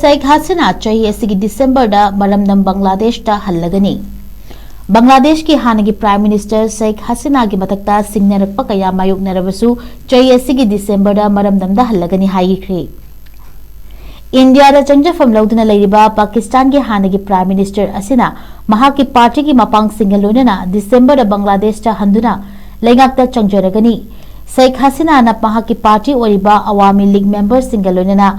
Sheikh Hassina Chahi Asigi December da Maramdam Bangladeshta Hallagani. Bangladesh ki Hannagi Prime Minister Sheikh Hassina ki matakta singnarakpa kaya mayok narabasu Chahi Asigi December da Maramdam da Hallagani haikri. India da changjafam lauduna leiriba Pakistan ki Hannagi Prime Minister asina mahaki party ki mapang singalonana December da Bangladesh ta handuna lengakta changjaragani. Sheikh Hassina na mahaki party oriba Awami League member singalonana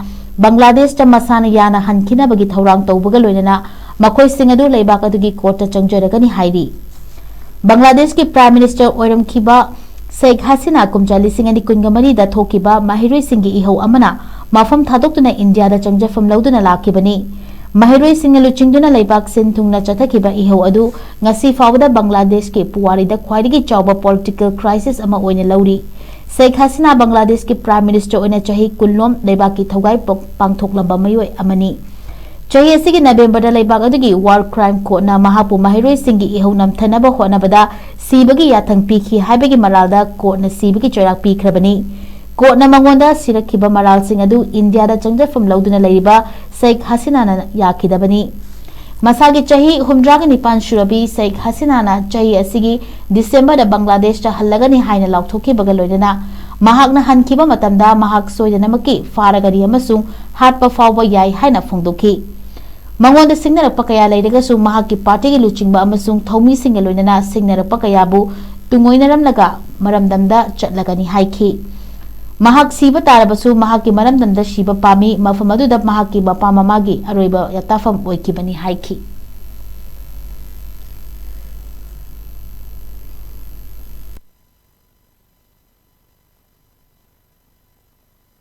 Bangladesh ta masana yana hankina bagi thaurang tawbaga loinana makoi singadu leibak adugi court ta changjaragani hairi. Bangladesh ki Prime Minister oiram kiba Sheikh Hassina kumja lising ani kungamani da thokiba mahiroi singi ihau amana mafam thadokuna India da changjafam lauduna lakibani. Mahiroi singalu chingduna leibak sin thungna chathakiba ihau adu ngasi fawda Bangladesh ke puwari da khwaidagi chawba political crisis ama oina lauri. Sheikh Hassina Bangladesh ki Prime Minister oina chahi kullom leibak ki thogai pangthoklamba mayoi amani. Chahi asigi November da leibak adugi war crime court na mahapu mahiroi singi ihau namthanaba honabada sibagi yathang pikhi haibagi maralda court na sibagi chorak pikhrabani. Court na mangonda sirakhiba maral sing adu India da changjafam lauduna leiriba Sheikh Hassina na yakidabani. Masagi chahi humdraga nipan shurabi Sheikh Hassina na chahi asigi December da Bangladesh ta Hallagani haina lauthoki bagaloidana mahak na hankiba matamda mahak soidanamaki faragari amasung hatpa fawba yai haina phongdoki. Mangonda singnarakpa kaya leiragasu mahaki party gi luchingba amasung thomi singaloidana singnarakpa kayabu tungoinaramlaga maramdamda chatlagani haiki. Mahak siba tarabasu mahaki maramdamda shiba pami mafam aduda mahaki bapa mamagi aroiba yatafam oikibani haiki.